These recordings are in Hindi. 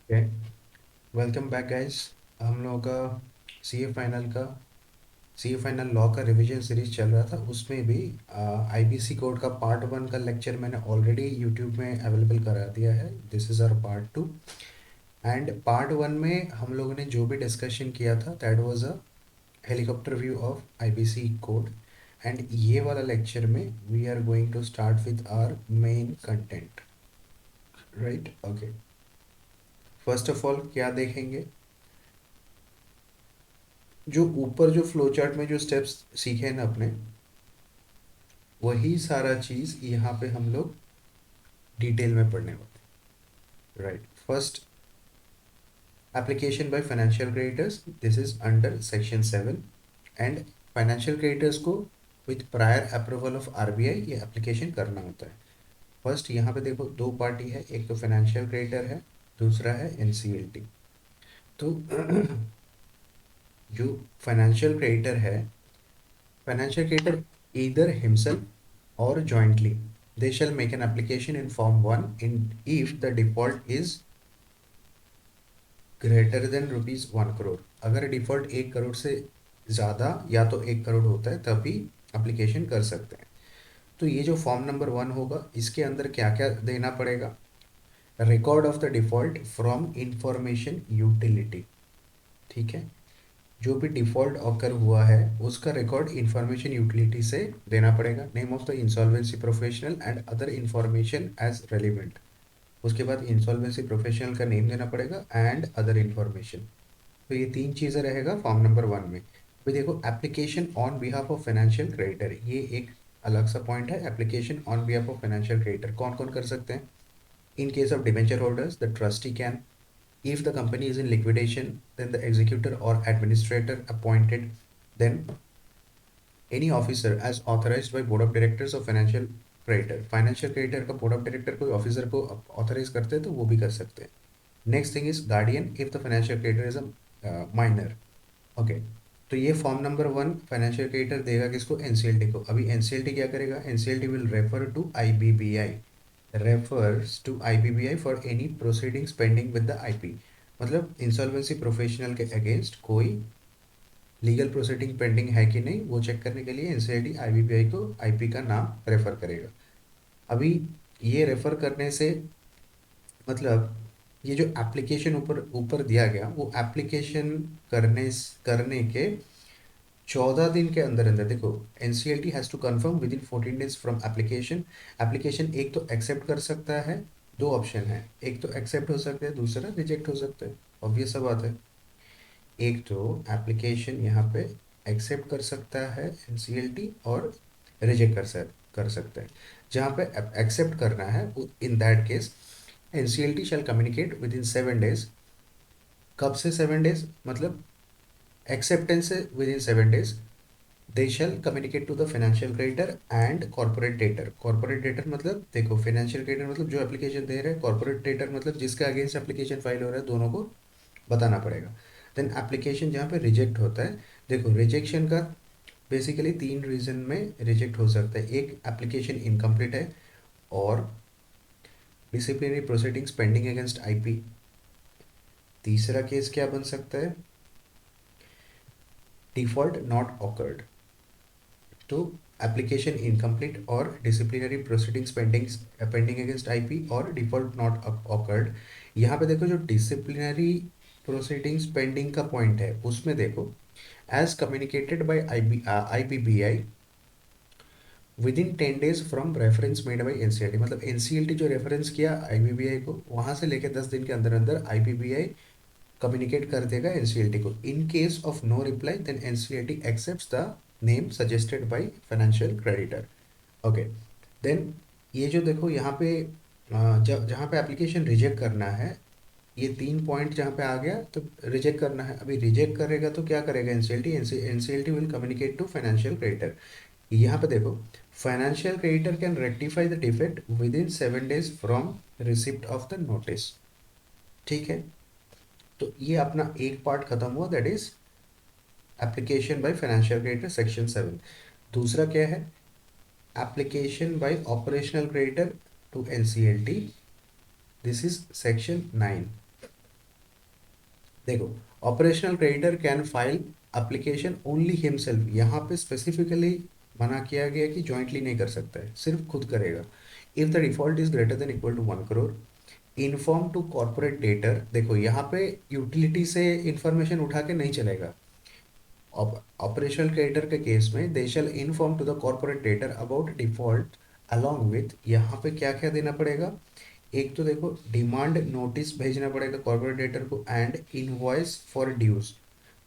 Okay, welcome back guys. हम लोगों का सी ए फाइनल लॉ का रिवीजन सीरीज चल रहा था। उसमें भी आईबीसी कोड का पार्ट 1 का लेक्चर मैंने ऑलरेडी यूट्यूब में अवेलेबल करा दिया है। This is our part 2। And part 1 में हम लोगों ने जो भी डिस्कशन किया था that was a helicopter view of IBC code. And ये वाला लेक्चर में we are going to start with our main content, right? Okay, first of all क्या देखेंगे? जो ऊपर जो फ्लो चार्ट में जो स्टेप्स सीखे हैं ना अपने, वही सारा चीज़ यहाँ पे हम लोग डिटेल में पढ़ने वाले हैं, right? First, application by financial creditors, this is under section 7। And financial creditors को with prior approval of RBI ये एप्लीकेशन करना होता है। फर्स्ट यहाँ पे देखो, दो पार्टी है, एक तो फाइनेंशियल क्रेडिटर है, दूसरा है एनसीएलटी। तो जो फाइनेंशियल क्रेडिटर है, financial creditor either himself or jointly, they shall make an application in form 1 in if the default is greater than rupees 1 crore। अगर डिफॉल्ट 1 करोड़ से ज़्यादा या तो 1 करोड़ होता है तभी एप्लीकेशन कर सकते हैं। तो ये जो फॉर्म नंबर 1 होगा, इसके अंदर क्या क्या देना पड़ेगा? Record of the default from information utility, ठीक है? जो भी डिफ़ॉल्ट ऑकर हुआ है उसका रिकॉर्ड इंफॉर्मेशन यूटिलिटी से देना पड़ेगा। Name of the insolvency professional and other information as relevant. उसके बाद इंसॉल्वेंसी प्रोफेशनल का नेम देना पड़ेगा एंड अदर इंफॉर्मेशन। तो ये तीन चीज़ें रहेगा फॉर्म नंबर 1 में। अभी देखो, application on behalf of financial creditor, ये एक अलग सा पॉइंट है। Application on behalf of financial creditor कौन कौन कर सकते हैं? इन case of debenture holders the trustee can. If the company is in liquidation, then the executor or administrator appointed, then any officer as authorized by board of directors of financial creditor। Financial creditor का बोर्ड ऑफ डायरेक्टर कोई ऑफिसर को ऑथराइज करते हैं तो वो भी कर सकते हैं। Next thing is guardian if the financial creditor is a minor. Okay, तो ये फॉर्म नंबर 1 फाइनेंशियल क्रेडिटर देगा किसको? एनसीएलटी को। अभी एनसीएलटी क्या करेगा? NCLT will refer to IBBI, refers to IBBI for any proceedings pending with the IP. मतलब इंसॉल्वेंसी प्रोफेशनल के अगेंस्ट कोई लीगल प्रोसीडिंग पेंडिंग है कि नहीं, वो चेक करने के लिए एनसीएलटी आईबीबीआई को आईपी का नाम रेफर करेगा। अभी ये रेफर करने से मतलब ये जो एप्लीकेशन ऊपर ऊपर दिया गया, वो एप्लीकेशन करने करने के 14 दिन के अंदर अंदर देखो, NCLT has to confirm within 14 days from application. Application एक तो एक्सेप्ट कर सकता है, दो ऑप्शन है, एक तो एक्सेप्ट हो सकता है, दूसरा रिजेक्ट हो सकता है। ऑब्वियस सा बात है। एक तो एप्लीकेशन यहाँ पे एक्सेप्ट कर सकता है एनसीएलटी, और रिजेक्ट कर सकता है। जहाँ पे एक्सेप्ट करना है, in that case NCLT shall communicate within 7 days. कब से 7 डेज? मतलब एक्सेप्टेंस से within 7 days they shall communicate to the financial creditor and corporate debtor. Corporate debtor मतलब देखो, फाइनेंशियल क्रेडिटर मतलब जो एप्लीकेशन दे रहे हैं, कॉर्पोरेट डेटर मतलब जिसके अगेंस्ट एप्लीकेशन फाइल हो रहा है, दोनों को बताना पड़ेगा। देन एप्लीकेशन जहाँ पे रिजेक्ट होता है, देखो रिजेक्शन का बेसिकली 3 रीज़न में रिजेक्ट हो सकता है। एक, एप्लीकेशन इनकम्प्लीट है, और disciplinary proceedings pending against IP. तीसरा केस क्या बन सकता है? Default not occurred. तो एप्लीकेशन इनकम्प्लीट और disciplinary proceedings pending against IP और डिफॉल्ट नॉट ऑकर्ड। यहाँ पे देखो, जो डिसिप्लिनरी प्रोसीडिंग्स पेंडिंग का पॉइंट है उसमें देखो, as communicated by IBBI within 10 days from reference made by NCLT. मतलब एनसीएलटी जो रेफरेंस किया आईबीबीआई को, वहाँ से लेकर 10 दिन के अंदर अंदर आईबीबीआई कम्युनिकेट कर देगा एनसीएलटी को। In case of no reply then NCLT accepts the name suggested by financial creditor. Okay, then ये जो देखो यहाँ पे जहाँ पे एप्लीकेशन रिजेक्ट करना है, ये 3 पॉइंट जहाँ पे आ गया, तो रिजेक्ट करना है। अभी रिजेक्ट करेगा तो क्या करेगा NCLT? NCLT will communicate to financial creditor. यहाँ पे देखो, financial creditor can rectify the defect within 7 days from receipt of the notice, ठीक है? तो ये अपना एक पार्ट खत्म हुआ, that is application by financial creditor section 7। दूसरा क्या है? Application by operational creditor to NCLT, this is section 9। देखो, operational creditor can file application only himself, यहाँ पे स्पेसिफिकली मना किया गया कि जॉइंटली नहीं कर सकता है, सिर्फ खुद करेगा। If the default is greater than equal to 1 crore, inform to corporate debtor. देखो यहाँ पे यूटिलिटी से इंफॉर्मेशन उठा के नहीं चलेगा। ऑपरेशनल क्रेडिटर के केस में they shall inform to the corporate debtor about default along with, यहाँ पे क्या क्या देना पड़ेगा। एक तो देखो डिमांड नोटिस भेजना पड़ेगा कॉर्पोरेट डेटर को, एंड इनवॉइस फॉर ड्यूज,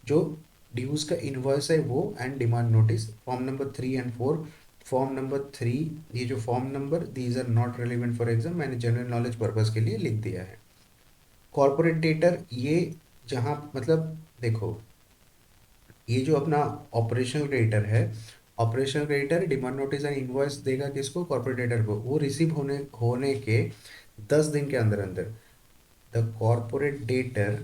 जो ड्यूज का इनवॉइस है वो, and demand notice. Form number 3 and 4। Form number 3, ये जो form number these are not relevant for exam, मैंने जनरल नॉलेज पर्पज के लिए लिख दिया है। कॉर्पोरेट डेटर ये जहाँ मतलब देखो, ये जो अपना ऑपरेशनल क्रेडिटर है, operational creditor demand notice and invoice देगा किसको, कॉर्पोरेट डेटर को। वो रिसीव होने होने के 10 दिन के अंदर अंदर द कॉर्पोरेट डेटर,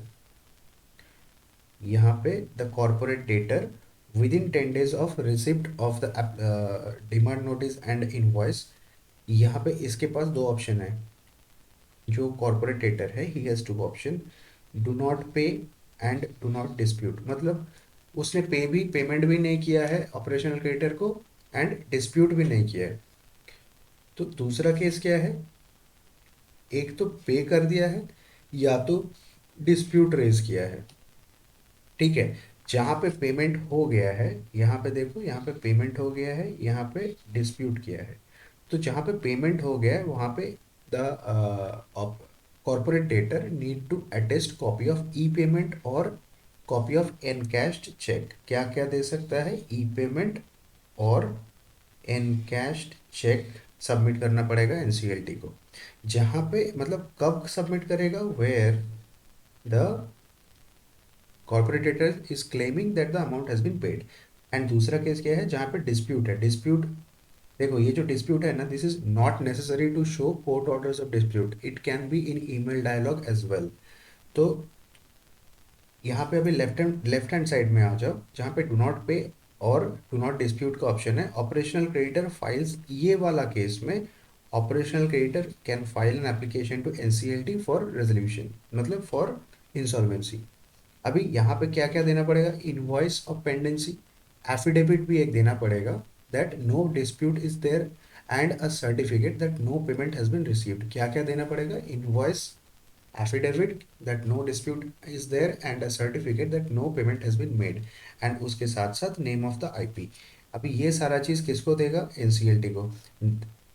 यहाँ पे the corporate debtor with in 10 days of receipt of the demand notice and invoice, यहाँ पे इसके पास दो ऑप्शन है। जो कॉर्पोरेट डेटर है ही has two option, do not pay and do not dispute. मतलब उसने पेमेंट भी नहीं किया है ऑपरेशनल क्रेडिटर को, एंड डिस्प्यूट भी नहीं किया है। तो दूसरा केस क्या है, एक तो पे कर दिया है या तो डिस्प्यूट रेज किया है। ठीक है, जहाँ पे पेमेंट हो गया है, यहाँ पे देखो, यहाँ पे पेमेंट हो गया है, यहाँ पे डिस्प्यूट किया है। तो जहाँ पे पेमेंट हो गया है वहाँ पे the corporate debtor need to attest copy of e payment और कॉपी ऑफ एनकैश्ड चेक। क्या क्या दे सकता है, ई पेमेंट और एनकैश्ड चेक सबमिट करना पड़ेगा एनसीएलटी को। जहाँ पे मतलब कब सबमिट करेगा, where the corporate debtor is claiming that the amount has been paid. And दूसरा केस क्या है, जहाँ पे डिस्प्यूट है। डिस्प्यूट, देखो ये जो डिस्प्यूट है ना, this is not necessary to show court orders of dispute, it can be in email dialogue as well. तो यहाँ पे अभी लेफ्ट हैंड साइड में आ जाओ, जहाँ पे डू नॉट पे और डू नॉट डिस्प्यूट का ऑप्शन है। ऑपरेशनल क्रेडिटर फाइल्स, ये वाला केस में operational creditor can file an application to NCLT for resolution, मतलब फॉर इंसॉल्वेंसी। अभी यहाँ पे क्या क्या देना पड़ेगा, इनवॉइस ऑफ पेंडेंसी, एफिडेविट भी एक देना पड़ेगा that no dispute is there, and a certificate that no payment has been received. क्या क्या देना पड़ेगा, invoice, affidavit that no dispute is there, and a certificate that no payment has been made, and उसके साथ साथ नेम ऑफ द आईपी। अभी ये सारा चीज़ किसको देगा, एनसीएलटी को।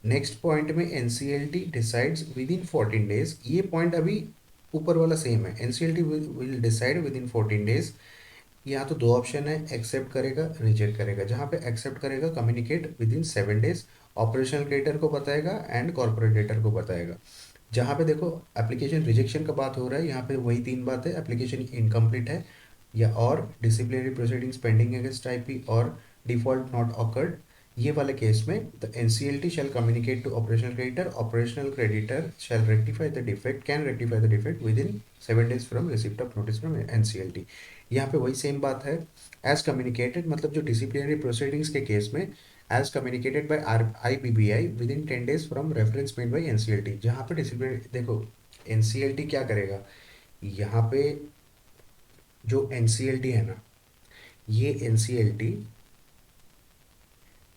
नेक्स्ट पॉइंट में NCLT decides with in 14 days, ये पॉइंट अभी ऊपर वाला सेम है, NCLT will decide with in 14 days। यहाँ तो दो ऑप्शन है, एक्सेप्ट करेगा रिजेक्ट करेगा। जहाँ पे एक्सेप्ट करेगा communicate within 7 days, operational creditor को बताएगा एंड कॉर्पोरेट डेटर को बताएगा। जहाँ पे देखो एप्लीकेशन रिजेक्शन का बात हो रहा है, यहाँ पे वही तीन बात है, एप्लीकेशन इनकम्प्लीट है या और disciplinary proceedings pending against IP और डिफॉल्ट नॉट ऑकर्ड। ये वाले केस में the NCLT shall communicate to operational creditor, operational creditor shall rectify the defect, can rectify the defect within 7 days from receipt of notice from NCLT. यहाँ पे वही सेम बात है, एज कम्युनिकेटेड, मतलब जो डिसिप्लिनरी प्रोसीडिंग्स के केस में as communicated by IBBI within 10 days from reference made by NCLT. जहाँ पे डिसिप्लिनरी, देखो एनसीएलटी क्या करेगा, यहाँ पे जो एनसीएलटी है ना, ये NCLT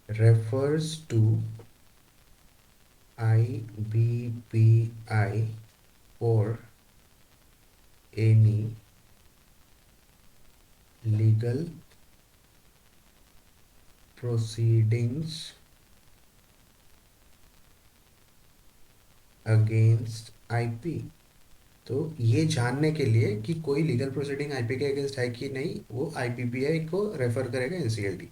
refers to IBBI for any legal proceedings against IP। तो ये जानने के लिए कि कोई लीगल प्रोसीडिंग आईपी के अगेंस्ट है कि नहीं, वो आईपीबीआई को रेफर करेगा एनसीएलटी।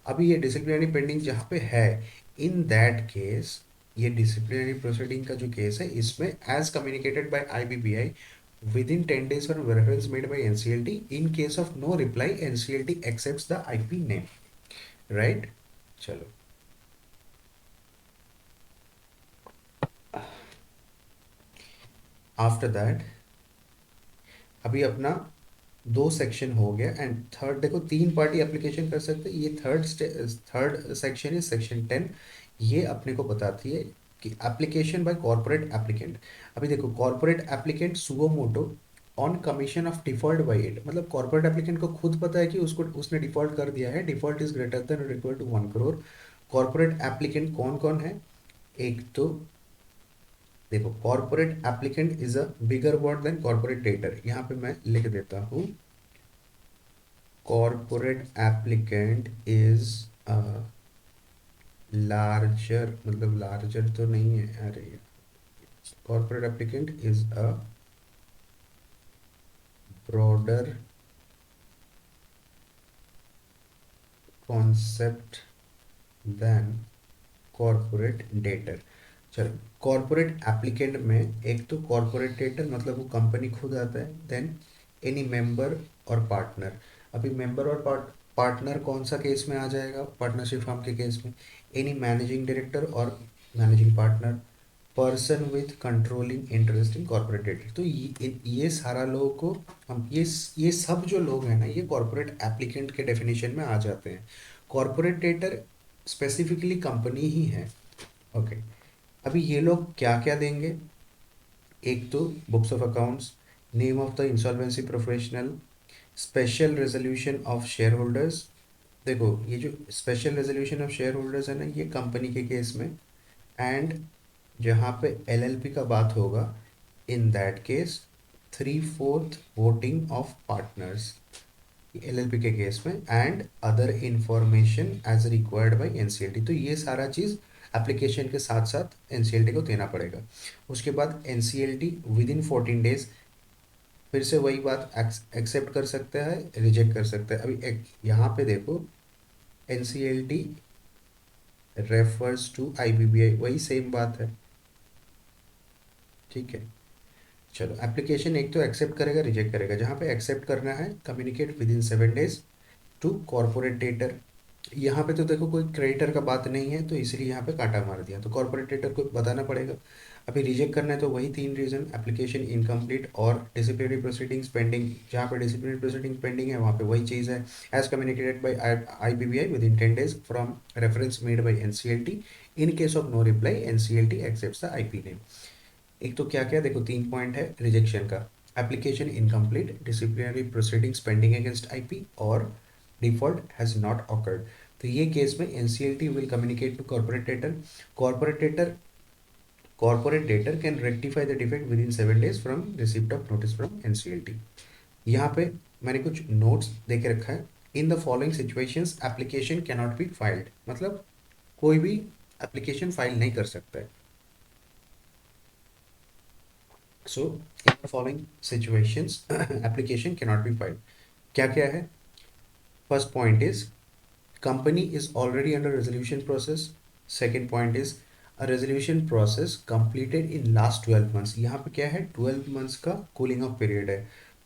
अभी ये डिसिप्लिनरी पेंडिंग जहाँ पे है, इन दैट केस, ये डिसिप्लिनरी प्रोसीडिंग का जो केस है, इसमें as communicated by IBBI within 10 days from reference made by NCLT, in case of no reply NCLT accepts the IP name. Right, चलो आफ्टर दैट, अभी अपना दो सेक्शन हो गया, एंड थर्ड देखो, तीन पार्टी एप्लीकेशन कर सकते हैं। ये थर्ड सेक्शन है, सेक्शन 10। ये अपने को बताती है कि एप्लीकेशन बाय कॉर्पोरेट एप्लीकेंट। अभी देखो, corporate applicant suo motu on commission of default by it, मतलब कॉर्पोरेट एप्लीकेंट को खुद पता है कि उसको उसने डिफॉल्ट कर दिया है, डिफॉल्ट इज ग्रेटर देन और equal to 1 crore. Corporate applicant कौन कौन है? एक तो देखो, corporate applicant is a bigger word than corporate debtor, यहाँ पे मैं लिख देता हूँ, corporate applicant is a larger, मतलब लार्जर तो नहीं है, अरे corporate applicant is a broader concept than corporate debtor. चलो, कॉर्पोरेट एप्लीकेंट में एक तो कॉर्पोरेट डेटर मतलब वो कंपनी खुद आता है, देन एनी मेंबर और पार्टनर। अभी मेंबर और पार्टनर कौन सा केस में आ जाएगा? पार्टनरशिप फॉर्म के केस में एनी मैनेजिंग डायरेक्टर और managing partner, person with controlling interest in corporate debtor. तो ये सारा लोगों को हम ये सब जो लोग हैं ना, ये कॉर्पोरेट एप्लीकेंट के डेफिनेशन में आ जाते हैं। कॉर्पोरेट डेटर स्पेसिफिकली कंपनी ही है। ओके, अभी ये लोग क्या क्या देंगे? एक तो books of accounts, name of the insolvency professional, special resolution of share holders. देखो, ये जो special resolution of share holders है ना, ये कंपनी के केस में, एंड जहाँ पे एलएलपी का बात होगा, in that case 3/4 voting of partners, LLP के केस में, and other information as required by NCLT. तो ये सारा चीज़ एप्लीकेशन के साथ साथ एनसीएलटी को देना पड़ेगा। उसके बाद एनसीएलटी विद इन 14 डेज फिर से वही बात, एक्सेप्ट कर सकता है, रिजेक्ट कर सकता है। अभी यहाँ पे देखो, एनसीएलटी रेफर्स टू आईबीबीआई, वही सेम बात है, ठीक है। चलो, एप्लीकेशन एक तो एक्सेप्ट करेगा, रिजेक्ट करेगा। जहाँ पे एक्सेप्ट करना है, communicate within 7 days to corporate debtor. यहाँ पे तो देखो कोई क्रेडिटर का बात नहीं है, तो इसलिए यहाँ पे काटा मार दिया, तो कॉर्पोरेट डेटर को बताना पड़ेगा। अभी रिजेक्ट करना है तो वही 3 रीजन, एप्लीकेशन इनकम्प्लीट और डिसिप्लिनरी प्रोसीडिंग्स पेंडिंग। जहाँ पे डिसिप्लिनरी प्रोसीडिंग पेंडिंग है, वहाँ पे वही चीज़ है, as communicated by IBBI within 10 days from reference made by NCLT. In case of no reply, NCLT accepts the IP name. एक तो क्या क्या देखो, 3 पॉइंट है रिजेक्शन का, application incomplete, disciplinary proceedings pending against IP, और डिफॉल्ट हैज नॉट ऑकर्ड। तो ये केस में NCLT will communicate to corporate debtor. Corporate debtor corporate debtor can rectify the defect within 7 days from receipt of notice from NCLT. यहाँ पे मैंने कुछ नोट्स दे के रखा है। In the following situations application can not be filed, मतलब कोई भी एप्लीकेशन फाइल नहीं कर सकता है। So, in the following situations, application cannot be filed. क्या क्या है? First point is company is already under resolution process. Second point is a resolution process completed in last 12 months. यहाँ पे क्या है? 12 months का cooling off period है.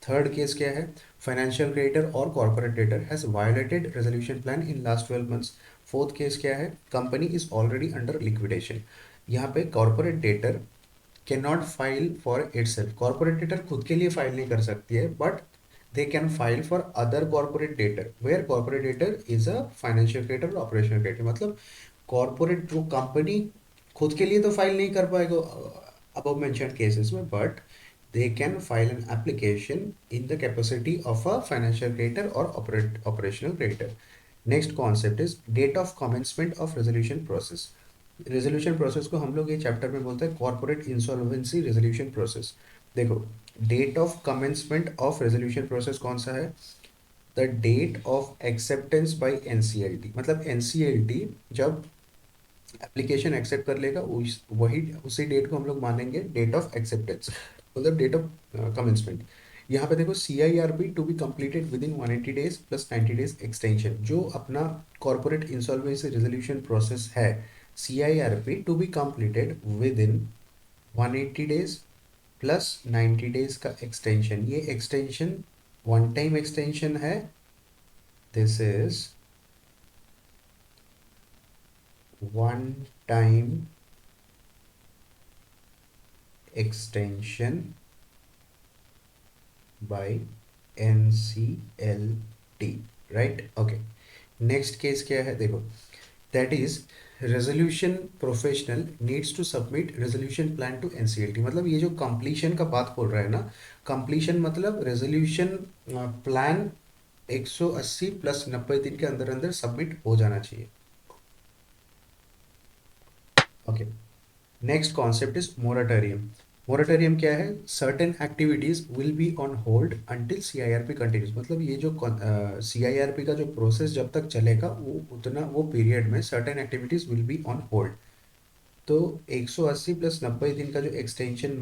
थर्ड केस क्या है? फाइनेंशियल क्रेडिटर और corporate debtor has violated resolution plan in last 12 months। Fourth case क्या है? Company is already under liquidation. यहाँ पे corporate debtor can not file for itself, corporate debtor खुद के लिए फाइल नहीं कर सकती है, but they can file for other corporate debtor, where corporate debtor is a financial creditor, operational creditor. मतलब कॉर्पोरेट जो कंपनी खुद के लिए तो फाइल नहीं कर पाएगा अबव मेंशन केसेस में, but they can file an application in the capacity of a financial creditor or operational creditor. Next concept is date of commencement of resolution process. Resolution process को हम लोग ये चैप्टर में बोलते हैं कॉर्पोरेट इंसॉल्वेंसी रेजोल्यूशन प्रोसेस। देखो, date of commencement of resolution process कौन सा है? The date of acceptance by NCLT, मतलब एनसीएलटी जब एप्लीकेशन एक्सेप्ट कर लेगा, वही उसी डेट को हम लोग मानेंगे डेट ऑफ एक्सेप्टेंस, मतलब डेट ऑफ कमेंसमेंट। यहाँ पे देखो, CIRP to be completed within 180 days plus 90 days extension. जो अपना कॉर्पोरेट इंसॉल्वेंसी रेजोल्यूशन प्रोसेस है, CIRP to be completed within 180 days plus 90 days का एक्सटेंशन। ये एक्सटेंशन वन टाइम एक्सटेंशन है, this is one time extension by NCLT, right? Okay, next case क्या है देखो, that is resolution professional needs to submit resolution plan to NCLT. मतलब ये जो कंप्लीशन का बात बोल रहा है ना, कंप्लीशन मतलब रेजोल्यूशन प्लान 180 प्लस 90 दिन के अंदर अंदर सबमिट हो जाना चाहिए। Okay, next concept is moratorium. Moratorium क्या है? Certain activities will be on hold until CIRP continues. मतलब ये जो सीआईआरपी का जो प्रोसेस जब तक चलेगा वो उतना वो पीरियड में certain activities will be on hold. तो 180 प्लस 90 दिन का जो एक्सटेंशन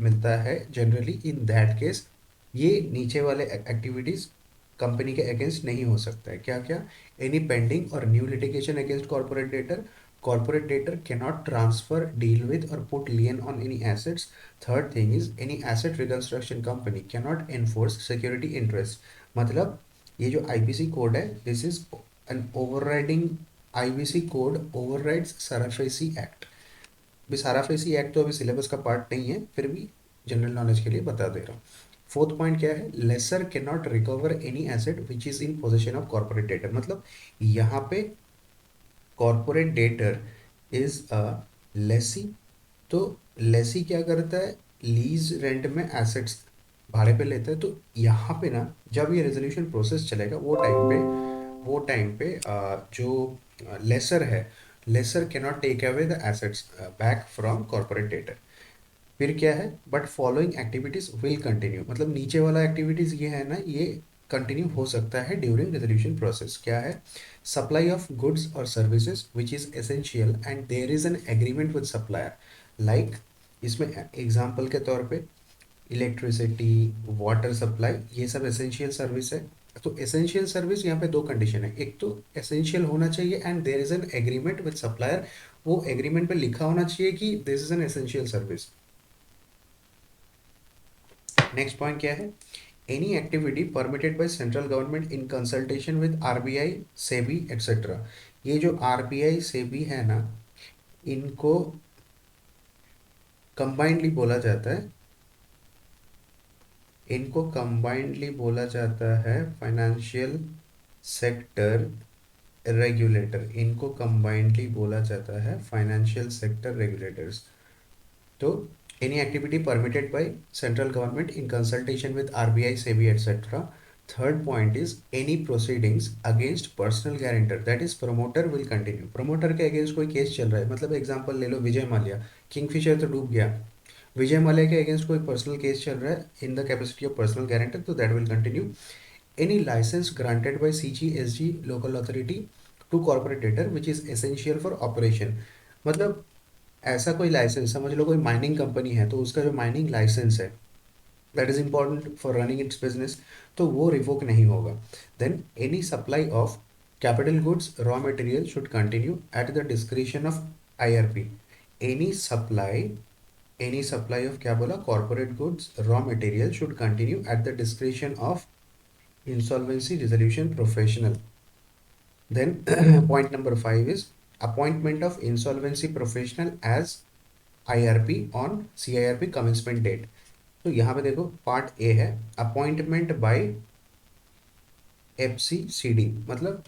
मिलता है जनरली इन दैट केस, ये नीचे वाले एक्टिविटीज कंपनी के अगेंस्ट नहीं हो सकता है। क्या क्या? एनी पेंडिंग और new litigation against corporate debtor, corporate debtor cannot transfer, deal with or put lien on any assets. Third thing is any asset reconstruction company cannot enforce security interest। मतलब ये जो आईबीसी कोड है, this is an overriding. IBC code overrides SARFAESI act. भी साराफेसी एक्ट तो अभी सिलेबस का पार्ट नहीं है, फिर भी जनरल नॉलेज के लिए बता दे रहा हूँ। फोर्थ पॉइंट क्या है? Lessor can not recover any asset which is in possession of corporate debtor. मतलब यहाँ पे corporate debtor is a lessee. तो लेसी क्या करता है? लीज रेंट में एसेट्स भाड़े पे लेता है। तो यहाँ पे ना जब ये रेजोल्यूशन प्रोसेस चलेगा वो टाइम पे जो लेसर है, lessor cannot take away the assets back from corporate debtor. फिर क्या है? But following activities will continue. मतलब नीचे वाला एक्टिविटीज ये है ना, ये कंटिन्यू हो सकता है ड्यूरिंग रेजोल्यूशन प्रोसेस। क्या है? सप्लाई ऑफ गुड्स और services which is essential and there is an agreement with supplier. Like इसमें एग्जांपल के तौर पे इलेक्ट्रिसिटी, वाटर सप्लाई, ये सब एसेंशियल सर्विस है। तो एसेंशियल सर्विस यहाँ पे दो कंडीशन है, एक तो एसेंशियल होना चाहिए and there is an agreement with supplier. वो एग्रीमेंट पे लिखा होना चाहिए कि this is an essential service. Next point क्या है? Any activity permitted by central government in consultation with RBI, SEBI etcetera. ये जो आरबीआई सेबी है ना, इनको कंबाइंडली बोला जाता है, इनको कंबाइंडली बोला जाता है फाइनेंशियल सेक्टर रेगुलेटर। इनको कंबाइंडली बोला जाता है फाइनेंशियल सेक्टर रेगुलेटर्स। तो any activity permitted by central government in consultation with RBI, SEBI, etc. Third point is any proceedings against personal guarantor, that is promoter will continue। promoter के अगेंस्ट कोई केस चल रहा है, मतलब एग्जांपल ले लो विजय माल्या, किंगफिशर तो डूब गया, विजय माल्या के अगेंस्ट कोई पर्सनल केस चल रहा है in the capacity of personal guarantor, तो that will continue. Any licence granted by CGSG local authority to corporate debtor which is essential for operation. मतलब ऐसा कोई लाइसेंस, समझ लो कोई माइनिंग कंपनी है तो उसका जो माइनिंग लाइसेंस है that is important for running its business, तो वो रिवोक नहीं होगा। Then any supply of capital goods raw material should continue at the discretion of IRP. Any supply any supply of, क्या बोला? Corporate goods raw material should continue at the discretion of insolvency resolution professional. Then point number 5 is appointment of insolvency professional as IRP on CIRP commencement date। तो यहाँ पे देखो पार्ट ए है अपॉइंटमेंट बाय FCCD। मतलब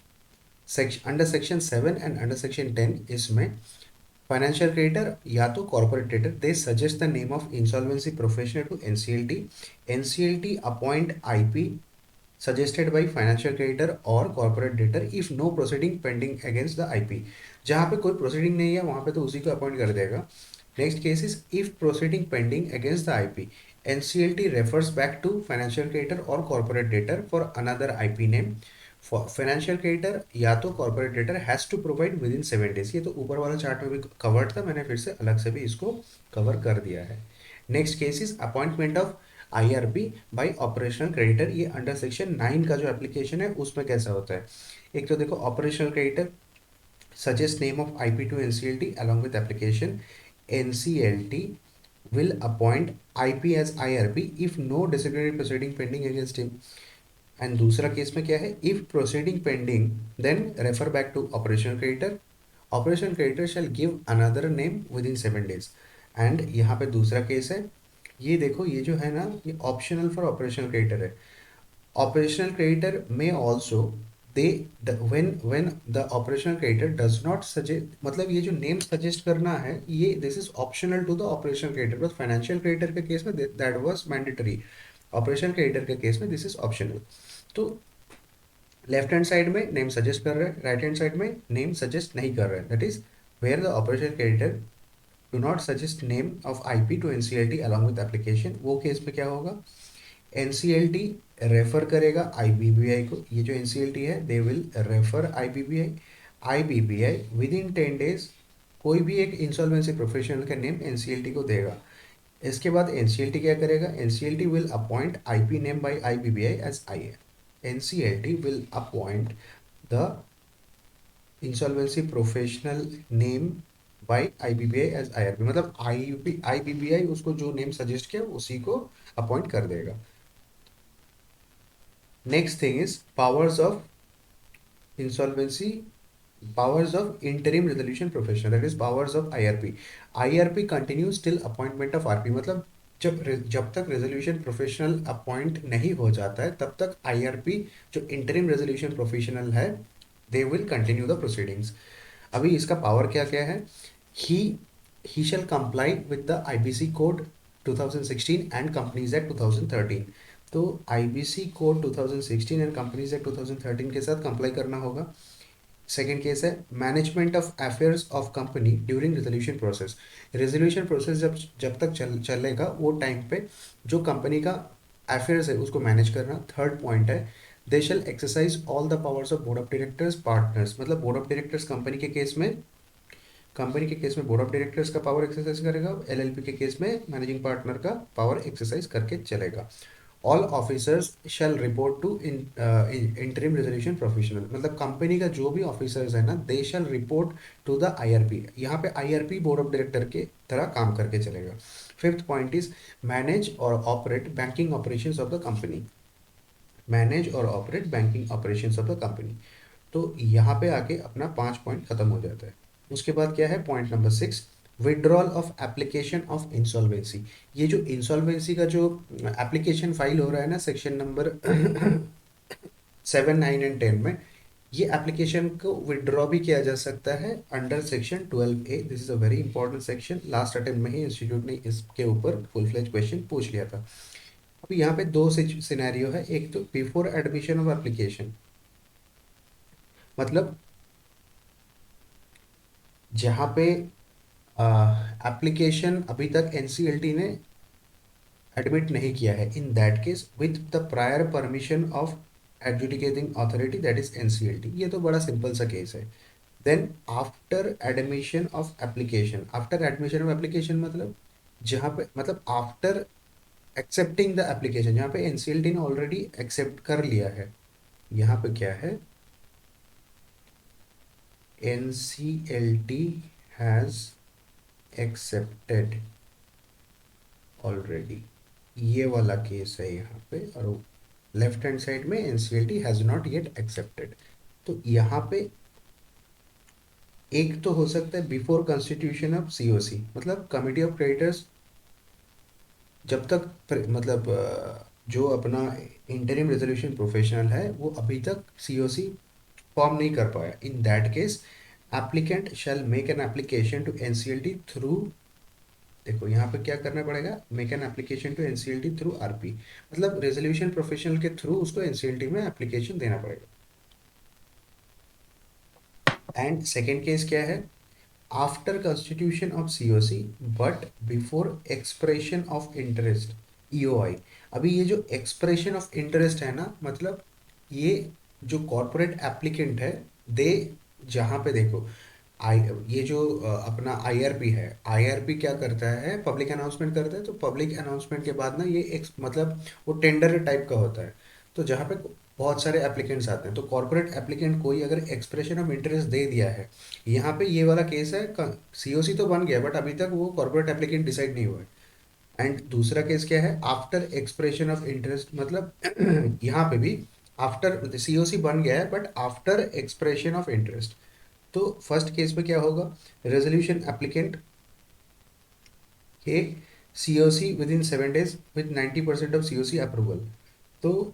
section under section 7 and under section 10, इसमें फाइनेंशियल क्रेडिटर या तो corporate creditor they suggest the name of insolvency professional to NCLT. NCLT appoint IP suggested by financial creditor और corporate debtor if no proceeding pending against the IP। जहाँ पे कोई proceeding नहीं है वहाँ पे तो उसी को अपॉइंट कर देगा। Next case is if proceeding pending against the IP, NCLT refers back to financial creditor और corporate debtor for another IP name। Financial creditor या तो corporate debtor has to provide within 7 days. ये तो ऊपर वाला चार्ट में भी कवर्ड था, मैंने फिर से अलग से भी इसको कवर कर दिया है। Next case is appointment of IRP by operational creditor. ये अंडर सेक्शन 9 का जो एप्लीकेशन है उसमें कैसा होता है? एक तो देखो operational creditor suggest name of IP to NCLT along with application, NCLT will appoint IP as IRP if no disciplinary proceeding pending against him। And दूसरा केस में क्या है? If proceeding pending then refer back to operational creditor, operational creditor shall give another name within 7 days. And यहाँ पे दूसरा केस है, ये देखो ये जो है ना, ये ऑप्शनल फॉर ऑपरेशनल क्रेडिटर है। ऑपरेशनल क्रेडिटर में also they when the operational creditor does not suggest, मतलब ये जो नेम सजेस्ट करना है ये this is optional to the operational creditor, but financial creditor के केस में that was mandatory, operational creditor के केस में दिस इज ऑप्शनल। तो लेफ्ट हैंड साइड में नेम सजेस्ट कर रहा है, राइट हैंड साइड में नेम सजेस्ट नहीं कर रहा है, that is where the operational creditor do not suggest name of IP to NCLT along with application, वो केस में क्या होगा, एनसीएलटी रेफर करेगा आईबीबीआई को, ये जो एनसीएलटी है they will refer IBBI, IBBI within 10 days कोई भी एक इंसॉल्वेंसी प्रोफेशनल का नेम एनसीएलटी को देगा। इसके बाद एनसीएलटी क्या करेगा, NCLT will appoint IP name by IBBI as I, NCLT will appoint the insolvency professional name by IBBI as IRB, मतलब आईबीबीआई उसको जो नेम सजेस्ट किया उसी को अपॉइंट कर देगा। Next thing is powers of insolvency, powers of interim resolution professional, that is powers of IRP. IRP continues till appointment of RP, मतलब जब तक रेजोल्यूशन प्रोफेशनल अपॉइंट नहीं हो जाता है तब तक आईआरपी जो इंटरिम रेजोल्यूशन प्रोफेशनल है they will continue the proceedings. अभी इसका पावर क्या क्या है, ही he shall comply with the IBC code 2016 and Companies Act 2013, तो IBC code 2016 and companies act 2013 के साथ कंप्लाई करना होगा। सेकेंड केस है management of affairs of company during resolution process, resolution process जब तक चलेगा वो टाइम पे जो कंपनी का अफेयर्स है उसको मैनेज करना। थर्ड पॉइंट है they shall exercise all the powers of board of directors partners, मतलब बोर्ड ऑफ डायरेक्टर्स कंपनी के केस में बोर्ड ऑफ डायरेक्टर्स का पावर एक्सरसाइज करेगा, एलएलपी के केस में मैनेजिंग पार्टनर का पावर एक्सरसाइज करके चलेगा। All officers shall report to interim resolution professional, मतलब कंपनी का जो भी ऑफिसर्स है ना they shall report to the IRP, यहाँ पे आईआरपी बोर्ड ऑफ डायरेक्टर के तरह काम करके चलेगा। फिफ्थ पॉइंट इज मैनेज और operate banking operations of the company, manage और operate banking operations of the company. तो यहाँ पे आके अपना 5 पॉइंट खत्म हो जाता है। उसके बाद क्या है point number 6, withdrawal of application of insolvency. ये जो इंसॉल्वेंसी का जो एप्लीकेशन फाइल हो रहा है ना सेक्शन नंबर 7, 9 एंड 10 में, ये एप्लीकेशन को विड्रॉ भी किया जा सकता है under section 12A। This is a very important section, last attempt में ही इंस्टीट्यूट ने इसके ऊपर फुल फ्लेज क्वेश्चन पूछ लिया था। अभी यहाँ पे दो सिनेरियो है, एक तो बिफोर एडमिशन ऑफ एप्लीकेशन, मतलब जहाँ पे एप्लीकेशन अभी तक एनसीएलटी ने एडमिट नहीं किया है, in that case with the prior permission of adjudicating authority that is NCLT, ये तो बड़ा सिंपल सा केस है। Then after admission of application, after admission of application मतलब जहाँ पे, मतलब आफ्टर एक्सेप्टिंग द एप्लीकेशन, जहाँ पे एनसीएलटी ने ऑलरेडी एक्सेप्ट कर लिया है, यहाँ पे क्या है एनसीएलटी हैज एक्सेप्टेड ऑलरेडी, ये वाला केस है यहाँ पे, और लेफ्ट हैंड साइड में NCLT has not yet accepted. तो यहाँ पे एक तो हो सकता है बिफोर कॉन्स्टिट्यूशन ऑफ सीओसी, मतलब कमिटी ऑफ क्रेडिटर्स जब तक मतलब जो अपना इंटरिम रेजोल्यूशन प्रोफेशनल है वो अभी तक सीओसी फॉर्म नहीं कर पाया, in that case applicant shall make an application to NCLT through, देखो यहाँ पे क्या करना पड़ेगा, make an application to NCLT through RP, मतलब रेजोल्यूशन प्रोफेशनल के थ्रू उसको एनसीएलटी में एप्लीकेशन देना पड़ेगा। एंड सेकेंड केस क्या है, after constitution of COC but before expression of interest EOI. अभी ये जो एक्सप्रेशन ऑफ इंटरेस्ट है ना, मतलब ये जो कॉरपोरेट एप्लीकेंट है दे, जहाँ पे देखो आई ये जो अपना आईआरपी है, आईआरपी क्या करता है पब्लिक अनाउंसमेंट करता है, तो पब्लिक अनाउंसमेंट के बाद ना ये एक मतलब वो टेंडर टाइप का होता है, तो जहाँ पे बहुत सारे एप्लीकेंट्स आते हैं, तो कॉरपोरेट एप्लीकेंट कोई अगर एक्सप्रेशन ऑफ इंटरेस्ट दे दिया है, यहाँ पे ये वाला केस है, सीओसी तो बन गया बट अभी तक वो कॉरपोरेट एप्लीकेंट डिसाइड नहीं हुआ है। एंड दूसरा केस क्या है, आफ्टर एक्सप्रेशन ऑफ इंटरेस्ट, मतलब यहाँ पे भी आफ्टर सीओसी बन गया है but after expression of interest. तो फर्स्ट केस में क्या होगा, रेजोल्यूशन एप्लीकेंट के COC with in 7 days with 90% of COC approval, तो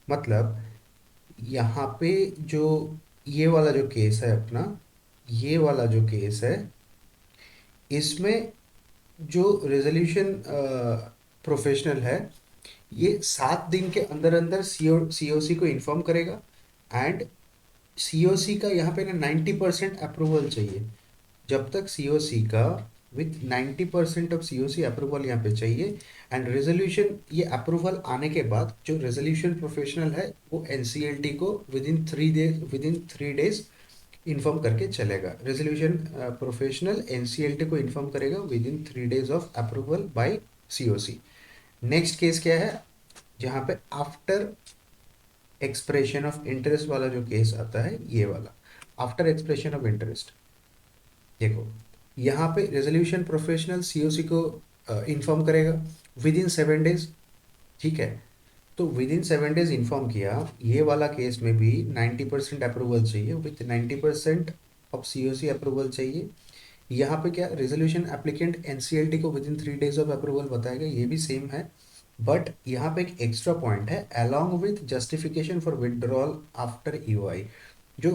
मतलब यहाँ पे जो ये वाला जो केस है अपना, ये वाला जो केस है, इसमें जो रेजोल्यूशन प्रोफेशनल है, ये 7 दिन के अंदर अंदर सीओसी को इन्फॉर्म करेगा। एंड सीओसी का यहाँ पे ना 90% अप्रूवल चाहिए। जब तक सीओसी का विथ 90% ऑफ सीओसी अप्रूवल यहाँ पे चाहिए। एंड रेजोल्यूशन, ये अप्रूवल आने के बाद जो रेजोल्यूशन प्रोफेशनल है वो एनसीएलटी को विद इन 3 डेज इन्फॉर्म करके चलेगा। रेजोल्यूशन प्रोफेशनल एनसीएलटी को इन्फॉर्म करेगा with in 3 days of approval bye COC. Next case क्या है, जहाँ पे आफ्टर एक्सप्रेशन ऑफ इंटरेस्ट वाला जो केस आता है, ये वाला आफ्टर एक्सप्रेशन ऑफ इंटरेस्ट। देखो, यहाँ पे रेजोल्यूशन प्रोफेशनल सीओसी को इन्फॉर्म करेगा विद इन 7 डेज। ठीक है, तो विद इन 7 डेज इन्फॉर्म किया। ये वाला केस में भी 90% अप्रूवल चाहिए, विथ 90% ऑफ सीओसी अप्रूवल चाहिए। यहाँ पे क्या, रेजोल्यूशन एप्लीकेंट एनसीएलटी को with in 3 days of approval बताएगा, ये भी सेम है। बट यहाँ पे एक एक्स्ट्रा पॉइंट है, along with justification for withdrawal after EOI. जो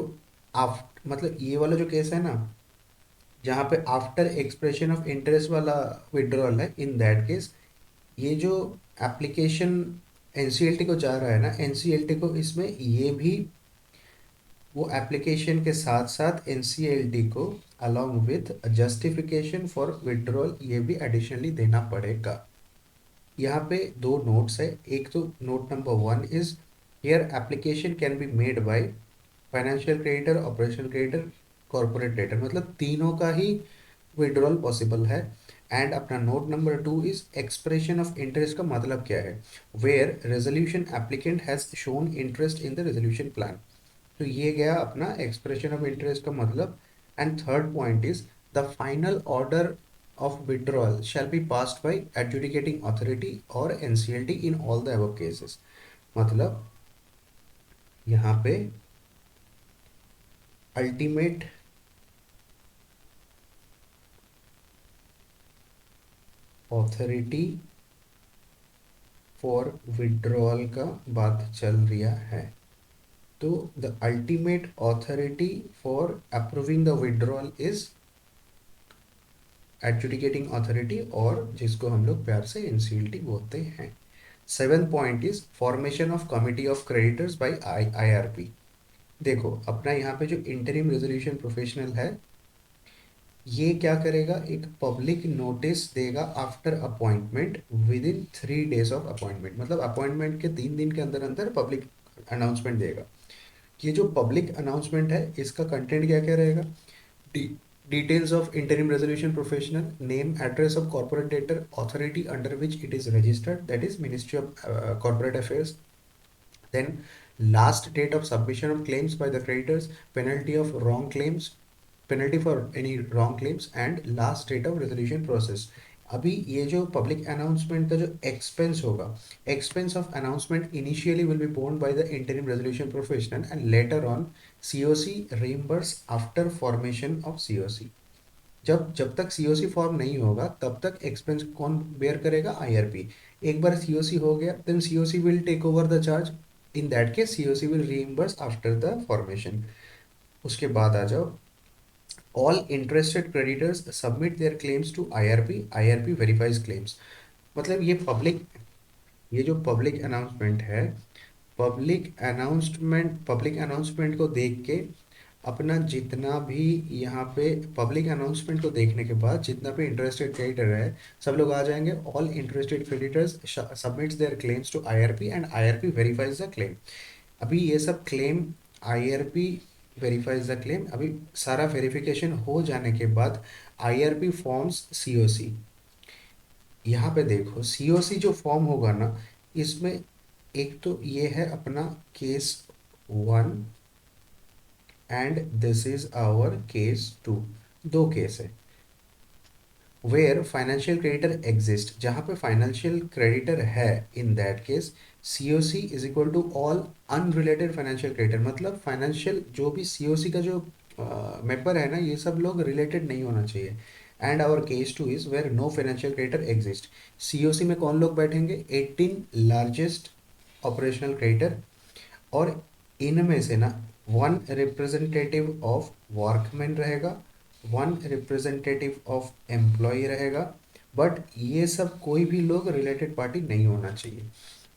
मतलब ये वाला जो केस है ना, जहाँ पे आफ्टर एक्सप्रेशन ऑफ इंटरेस्ट वाला विड्रॉल है, इन दैट केस ये जो एप्लीकेशन एनसीएलटी को जा रहा है ना, एनसीएलटी को इसमें ये भी वो एप्लीकेशन के साथ साथ एनसीएलटी को along with justification for withdrawal ये भी एडिशनली देना पड़ेगा। यहाँ पे दो नोट्स है। एक तो note number 1 is here application can be made by financial creditor, operational creditor, corporate creditor, मतलब तीनों का ही विड्रॉल पॉसिबल है। एंड अपना note number 2 is expression of interest का मतलब क्या है, where resolution applicant has shown interest in the resolution plan. तो ये गया अपना एक्सप्रेशन ऑफ इंटरेस्ट का मतलब। And third point is the final order of withdrawal shall be passed by adjudicating authority or NCLT in all the above cases। मतलब यहाँ पे अल्टीमेट ऑथोरिटी फॉर विड्रॉल का बात चल रहा है। तो the ultimate authority for approving the withdrawal is adjudicating authority, और जिसको हम लोग प्यार से एनसीएलटी बोलते हैं। 7th point is formation of committee of creditors by IRP. देखो, अपना यहाँ पे जो इंटरिम रेजोल्यूशन प्रोफेशनल है, ये क्या करेगा, एक पब्लिक नोटिस देगा after appointment with in 3 days of appointment. मतलब अपॉइंटमेंट के 3 दिन के अंदर अंदर पब्लिक अनाउंसमेंट देगा। ये जो पब्लिक अनाउंसमेंट है, इसका कंटेंट क्या क्या रहेगा, details of interim resolution professional, name, address of corporate debtor, authority under which it is registered, that is Ministry of Corporate Affairs. Then last date of submission of claims by the creditors, penalty of wrong claims, penalty for any wrong claims, and last date of resolution process। अभी ये जो पब्लिक अनाउंसमेंट का जो एक्सपेंस होगा, expense of announcement initially will be borne by the interim resolution professional and later on COC reimburse after formation of COC. जब जब तक सीओसी फॉर्म नहीं होगा तब तक एक्सपेंस कौन बेयर करेगा, आईआरपी। एक बार सीओसी हो गया, then CoC will take over the charge. In that case CoC will reimburse after the formation. उसके बाद आ जाओ, all interested creditors submit their claims to IRP, IRP verifies claims. मतलब ये जो पब्लिक अनाउंसमेंट है, पब्लिक अनाउंसमेंट को देख के अपना जितना भी यहाँ पे पब्लिक अनाउंसमेंट को देखने के बाद जितना भी इंटरेस्टेड क्रेडिटर है, सब लोग आ जाएंगे। All interested creditors submits their claims to IRP and IRP verifies the claim. अभी ये सब claim IRP verifies the claim. अभी सारा वेरिफिकेशन हो जाने के बाद आईआरपी फॉर्म्स सीओसी। यहाँ पे देखो, सीओसी जो फॉर्म होगा ना, इसमें एक तो ये है अपना case 1 and this is our case 2। दो केस है वेयर फाइनेंशियल क्रेडिटर एग्जिस्ट, जहाँ पे फाइनेंशियल क्रेडिटर है, in that case COC is equal to all unrelated financial creditor. मतलब फाइनेंशियल जो भी सीओसी का जो मेंबर है ना, ये सब लोग रिलेटेड नहीं होना चाहिए। And our case 2 is where no financial creditor exist. COC में कौन लोग बैठेंगे, 18 लार्जेस्ट ऑपरेशनल क्रेडिटर और इनमें से ना वन रिप्रेजेंटेटिव ऑफ वर्कमैन रहेगा, वन रिप्रेजेंटेटिव ऑफ एम्प्लॉय रहेगा, बट ये सब कोई भी लोग रिलेटेड पार्टी नहीं होना चाहिए।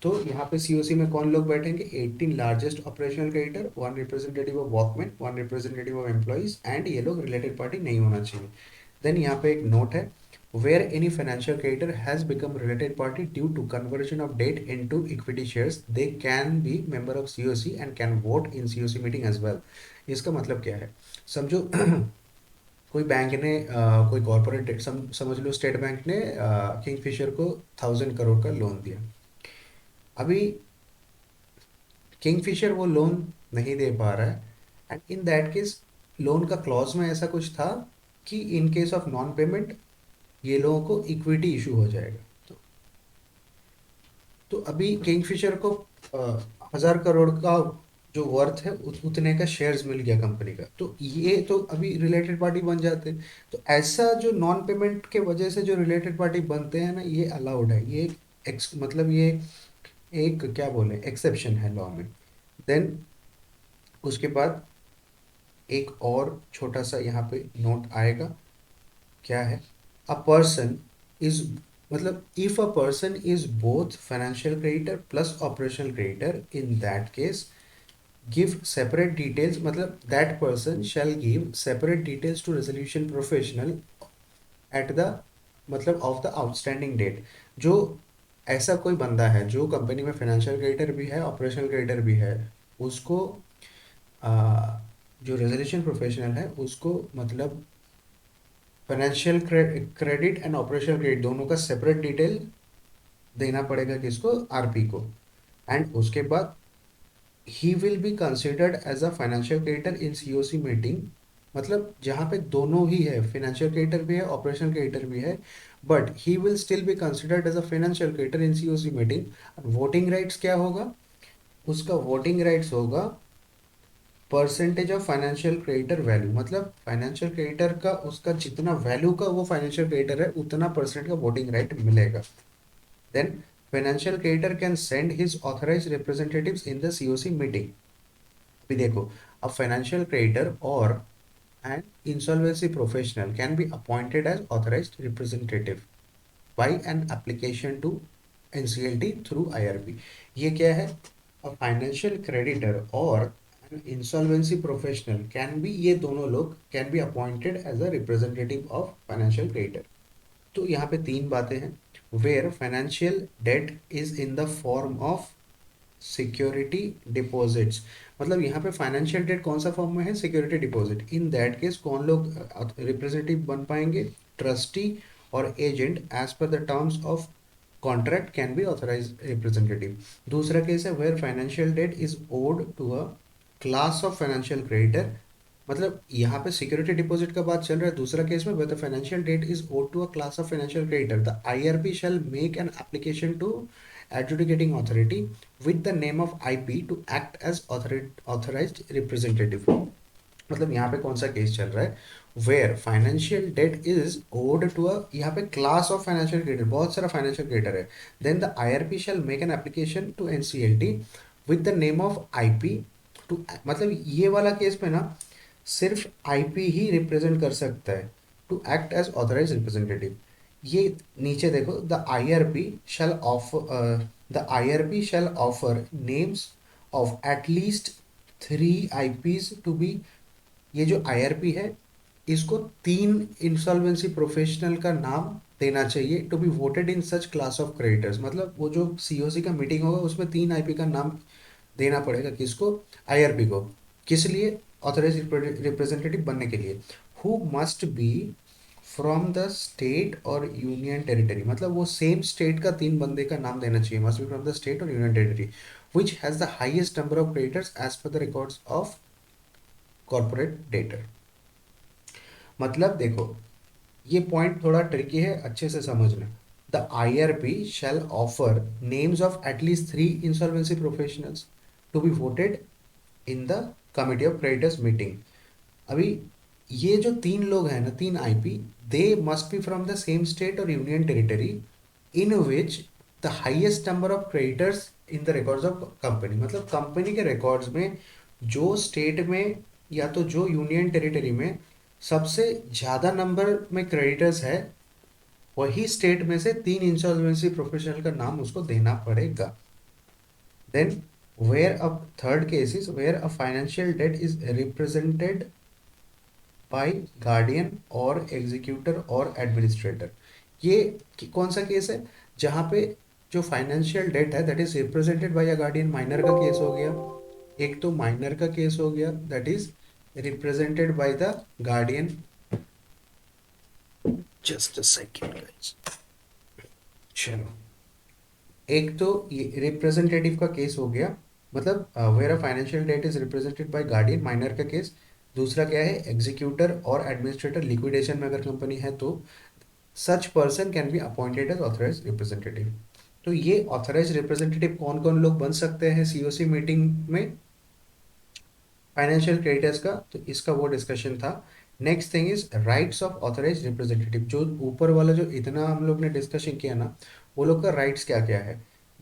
तो यहाँ पे सीओसी में कौन लोग बैठेंगे? 18 largest operational creditor, one representative of workman, one representative of employees, and ये लोग रिलेटेड पार्टी नहीं होना चाहिए। देन यहाँ पे एक नोट है, where any financial creditor has become related party due to conversion of debt into equity shares, they can be member of COC and can vote in COC meeting as well। इसका मतलब क्या है? समझो कोई बैंक ने कोई कॉर्पोरेट समझ लो स्टेट बैंक ने किंगफिशर को 1000 करोड़ का लोन दिया। अभी किंगफिशर वो लोन नहीं दे पा रहा है, and in that case loan का क्लॉज में ऐसा कुछ था कि इन केस ऑफ नॉन पेमेंट ये लोगों को इक्विटी इशू हो जाएगा। तो अभी किंगफिशर को 1000 करोड़ का जो वर्थ है उतने का शेयर्स मिल गया कंपनी का, तो ये तो अभी रिलेटेड पार्टी बन जाते हैं। तो ऐसा जो नॉन पेमेंट के वजह से जो रिलेटेड पार्टी बनते हैं ना, ये अलाउड है, ये मतलब ये एक क्या बोले एक्सेप्शन है लॉ में। देन उसके बाद एक और छोटा सा यहाँ पे नोट आएगा, क्या है? अ पर्सन इज, मतलब if a person is both financial creditor plus operational creditor, in that case give separate details, मतलब that person shall give separate details to resolution professional at the, मतलब ऑफ द आउटस्टैंडिंग डेट। जो ऐसा कोई बंदा है जो कंपनी में फाइनेंशियल क्रेडिटर भी है, ऑपरेशनल क्रेडिटर भी है, उसको जो रेजोल्यूशन प्रोफेशनल है उसको, मतलब financial credit and operational credit दोनों का सेपरेट डिटेल देना पड़ेगा किसको? आरपी को। एंड उसके बाद he will be considered as a financial creditor in COC meeting, मतलब जहाँ पे दोनों ही है, फाइनेंशियल क्रेडिटर भी है, ऑपरेशनल क्रेडिटर भी है, but he will still be considered as a financial creditor in COC meeting. Voting rights क्या होगा उसका? वोटिंग राइट्स होगा percentage of financial creditor value, मतलब फाइनेंशियल क्रेडिटर का उसका जितना वैल्यू का वो फाइनेंशियल क्रेडिटर है उतना परसेंट का वोटिंग राइट मिलेगा। Then financial creditor can send his authorised representatives in the COC meeting. अभी देखो, अ फाइनेंशियल क्रेडिटर और an insolvency professional can be appointed as authorised representative by an application to NCLT through IRB. ये क्या है? अ फाइनेंशियल क्रेडिटर और इंसॉल्वेंसी प्रोफेशनल कैन बी, ये दोनों लोग can be appointed as a representative of financial creditor. तो यहाँ पे तीन बातें हैं, where financial debt is in the form of security deposits, मतलब यहाँ पे फाइनेंशियल डेट कौन सा फॉर्म में है? Security deposit. In that case कौन लोग रिप्रेजेंटेटिव बन पाएंगे? ट्रस्टी और agent as per the terms of contract can be authorise representative. दूसरा केस है where financial debt is owed to a class of financial creditor, मतलब यहाँ पे सिक्योरिटी डिपॉजिट का बात चल रहा है। दूसरा केस में the financial debt is owed to a class of financial creditor, the IRB shall make an application to adjudicating authority with the name of IP to act as authorized representative। मतलब यहाँ पे कौन सा केस चल रहा है? Where financial debt is owed to a, यहाँ पे क्लास ऑफ फाइनेंशियल क्रेडिटर, बहुत सारा फाइनेंशियल क्रेडिटर है। Then the IRP shall make an application to NCLT with the name of IP to, मतलब ये वाला केस में ना सिर्फ आईपी ही रिप्रेजेंट कर सकता है to act as authorise representative. ये नीचे देखो, the IRP shall offer names of at least 3 IPs to be, ये जो आईआरपी है इसको 3 इंसॉल्वेंसी प्रोफेशनल का नाम देना चाहिए to be voted in such class of creditors, मतलब वो जो सीओसी का मीटिंग होगा उसमें 3 IP का नाम देना पड़ेगा किसको? आईआरपी को। किस लिए? ऑथराइज रिप्रेजेंटेटिव बनने के लिए। Who must be from the state और यूनियन टेरिटरी, मतलब वो सेम स्टेट का 3 बंदे का नाम देना चाहिए, must be from the state और union territory which has the highest number of creditors as per the records of corporate debtor. मतलब देखो, ये पॉइंट थोड़ा ट्रिकी है, अच्छे से समझना। The IRP shall offer names of at least 3 insolvency professionals to be voted in the committee of creditors meeting. अभी ये जो 3 लोग हैं ना, 3 IP, they must be from the same state और union territory in which the highest number of creditors in the records of company, मतलब कंपनी के रिकॉर्ड्स में जो स्टेट में या तो जो यूनियन टेरिटरी में सबसे ज़्यादा नंबर में क्रेडिटर्स है, वही स्टेट में से 3 इंसॉल्वेंसी प्रोफेशनल का नाम उसको देना पड़ेगा। Then where a third case is where a financial debt is represented by guardian और एग्जीक्यूटर और एडमिनिस्ट्रेटर। ये कौन सा केस है? जहाँ पे जो फाइनेंशियल डेट है that is represented by a guardian, minor का केस हो गया। एक तो माइनर का केस हो गया that is represented by the guardian. Just a second guys. चलो, एक तो ये रिप्रेजेंटेटिव का केस हो गया, मतलब where a financial debt is represented by guardian, minor का केस। दूसरा क्या है? एग्जीक्यूटर और एडमिनिस्ट्रेटर, लिक्विडेशन में अगर कंपनी है तो such person can be appointed as authorise representative. तो ये ऑथराइज रिप्रेजेंटेटिव कौन कौन लोग बन सकते हैं सीओसी मीटिंग में फाइनेंशियल क्रेडिटर्स का? तो इसका वो डिस्कशन था। Next thing is rights of authorise representative. जो ऊपर वाला जो इतना हम लोग ने डिस्कशन किया ना, वो लोग का राइट्स क्या क्या है?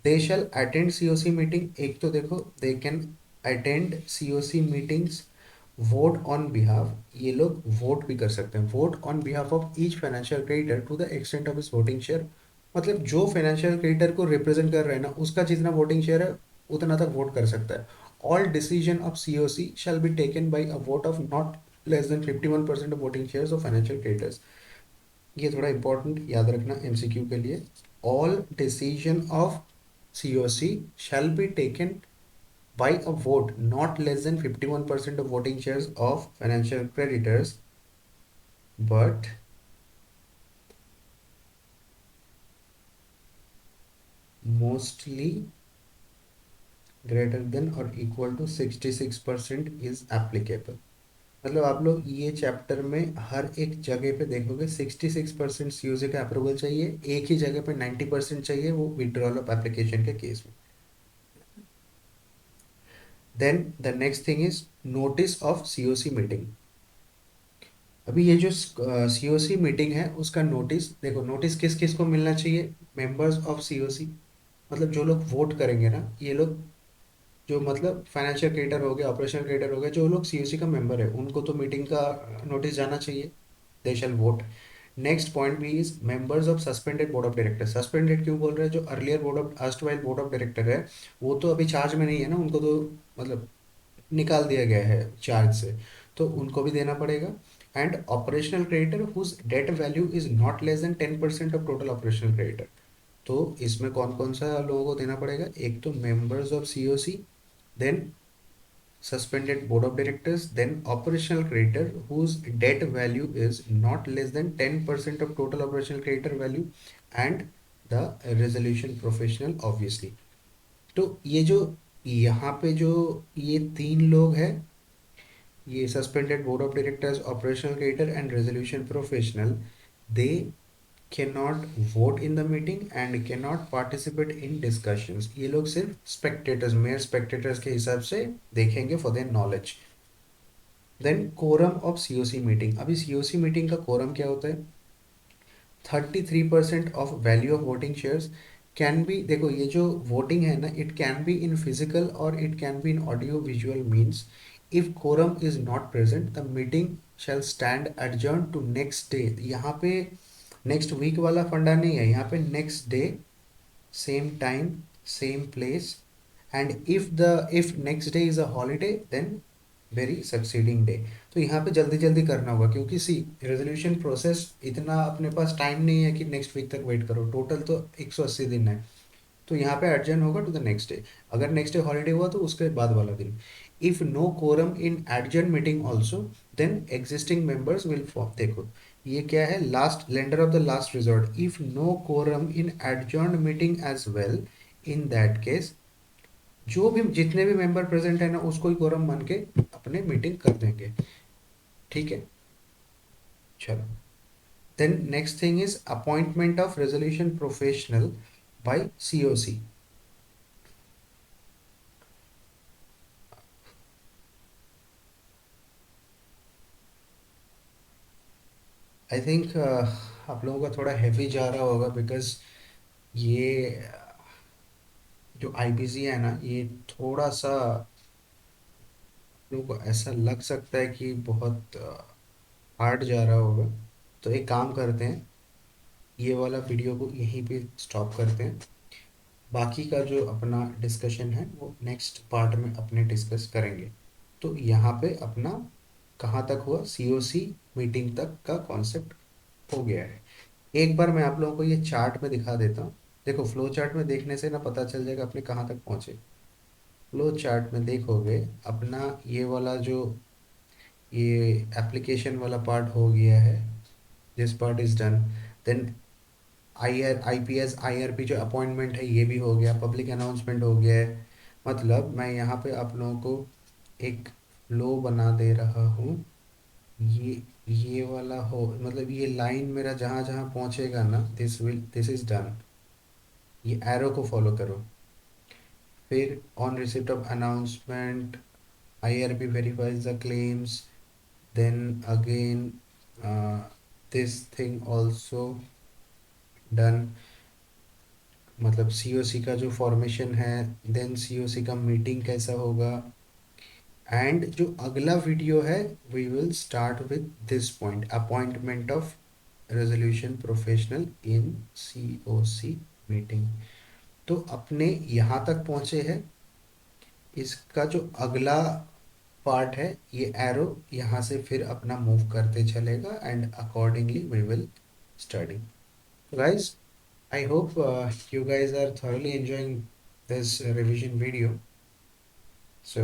They shall attend COC meeting. एक तो देखो, they can attend COC meetings, vote on behalf. ये लोग वोट भी कर सकते हैं, vote on behalf of each financial creditor to the extent of his voting share. मतलब जो फाइनेंशियल क्रेडिटर को रिप्रेजेंट कर रहे हैं ना, उसका जितना वोटिंग शेयर है उतना तक वोट कर सकता है। All decision of COC shall be taken by a vote of not less than 51% of voting shares of financial creditors। ये थोड़ा important याद रखना MCQ के लिए। All decision of COC shall be taken by a vote not less than 51% of voting shares of financial creditors, but mostly greater than or equal to 66% is applicable। मतलब आप लोग ये चैप्टर में हर एक जगह पे देखोगे 66% सीओसी का अप्रूवल चाहिए, एक ही जगह पे 90% चाहिए, वो विड्रॉल ऑफ एप्लीकेशन के केस में। Then the next thing is notice of COC meeting. अभी ये जो सीओसी मीटिंग है उसका नोटिस देखो, नोटिस किस किस को मिलना चाहिए? मेंबर्स ऑफ सीओसी, मतलब जो लोग वोट करेंगे ना, ये लोग जो मतलब फाइनेंशियल क्रेडिटर हो गया, ऑपरेशनल क्रेडिटर हो गया, जो लोग सीओसी का मेंबर है उनको तो मीटिंग का नोटिस जाना चाहिए। दे शैल वोट। नेक्स्ट पॉइंट भी is members of suspended board of director. Suspended क्यों बोल रहे हैं? जो earlier board of erstwhile board of director है वो तो अभी चार्ज में नहीं है ना, उनको तो मतलब निकाल दिया गया है चार्ज से, तो उनको भी देना पड़ेगा। And operational creditor whose debt value is not less than 10% of total operational creditor. तो इसमें कौन कौन सा लोगों को देना पड़ेगा? एक तो members of COC, then suspended board of directors, then operational creditor whose debt value is not less than 10% of total operational creditor value, and the resolution professional obviously। तो ये जो यहाँ पे जो ये तीन लोग हैं, ये suspended board of directors, operational creditor and resolution professional, they cannot vote in the meeting and cannot participate in discussions। ये लोग सिर्फ spectators, mere spectators के हिसाब से देखेंगे for their knowledge। Then quorum of COC meeting. अभी सीओसी मीटिंग का कोरम क्या होता है? 33% of value of voting shares can be, देखो ये जो वोटिंग है ना, it can be in physical और it can be in audio visual means. If quorum is not present the meeting shall stand adjourn to next day. यहाँ पे नेक्स्ट वीक वाला फंडा नहीं है, यहाँ पे next day, same time, same place. And if next day is a holiday then very succeeding day. तो यहाँ पे जल्दी जल्दी करना होगा क्योंकि सी रेजोल्यूशन प्रोसेस इतना अपने पास टाइम नहीं है कि नेक्स्ट वीक तक वेट करो, टोटल तो 180 दिन है। तो यहाँ पे अर्जेंट होगा टू द नेक्स्ट डे। अगर नेक्स्ट डे हॉलीडे हुआ तो उसके बाद वाला दिन। If no quorum in adjourn meeting also then existing members will form. देखो ये क्या है? Last lender of the last resort. If no quorum in adjourn meeting as well, in that case जो भी जितने भी मेंबर प्रेजेंट है ना उसको ही कोरम मान के अपने मीटिंग कर देंगे। ठीक है, चलो। Then next thing is appointment of resolution professional by COC. I think आप लोगों का थोड़ा हैवी जा रहा होगा बिकॉज ये जो आईपीसी है ना, ये थोड़ा सा लोगों को ऐसा लग सकता है कि बहुत हार्ड जा रहा होगा। तो एक काम करते हैं, ये वाला वीडियो को यहीं पे स्टॉप करते हैं। बाकी का जो अपना डिस्कशन है वो नेक्स्ट पार्ट में अपने डिस्कस करेंगे। तो यहाँ पे अपना कहाँ तक हुआ, सीओसी मीटिंग तक का कॉन्सेप्ट हो गया है। एक बार मैं आप लोगों को ये चार्ट में दिखा देता हूँ। देखो, फ्लो चार्ट में देखने से ना पता चल जाएगा अपने कहाँ तक पहुँचे। फ्लो चार्ट में देखोगे अपना ये वाला जो ये एप्लीकेशन वाला पार्ट हो गया है, this part is done. Then IPs IRP जो अपॉइंटमेंट है ये भी हो गया, पब्लिक अनाउंसमेंट हो गया है। मतलब मैं यहाँ पे आप लोगों को एक फ्लो बना दे रहा हूँ। ये वाला हो, मतलब ये लाइन मेरा जहाँ जहाँ पहुँचेगा ना, दिस इज डन। ये एरो को फॉलो करो। फिर on receipt of announcement IRP verifies the claims. Then again this thing also done. मतलब सीओसी का जो फॉर्मेशन है, देन सीओसी का मीटिंग कैसा होगा। एंड जो अगला वीडियो है, we will start with this point, appointment of resolution professional in COC meeting. तो अपने यहाँ तक पहुँचे हैं। इसका जो अगला पार्ट है, ये एरो यहाँ से फिर अपना मूव करते चलेगा and accordingly we will study. Guys, I hope you guys are thoroughly enjoying this revision video. So,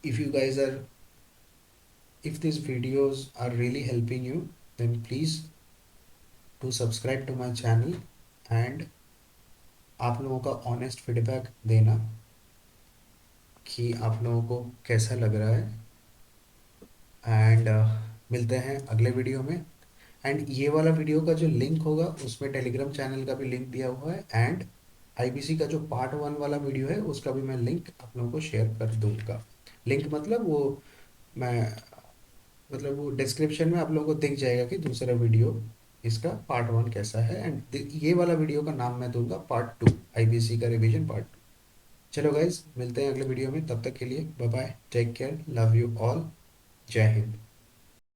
if you guys are, if these videos are really helping you, then please do subscribe to my channel and आप लोगों का ऑनेस्ट फीडबैक देना कि आप लोगों को कैसा लग रहा है। एंड मिलते हैं अगले वीडियो में। एंड ये वाला वीडियो का जो लिंक होगा उसमें टेलीग्राम चैनल का भी लिंक दिया हुआ है, एंड आईबीसी का जो पार्ट 1 वाला वीडियो है उसका भी मैं लिंक आप लोगों को शेयर कर दूंगा। लिंक मतलब वो मैं, मतलब वो डिस्क्रिप्शन में आप लोगों को दिख जाएगा कि दूसरा वीडियो इसका पार्ट 1 कैसा है, एंड ये वाला वीडियो का नाम मैं दूंगा पार्ट 2, आईबीसी का रिवीजन पार्ट 2। चलो गाइज, मिलते हैं अगले वीडियो में, तब तक के लिए bye bye, take care, love you all, जय हिंद।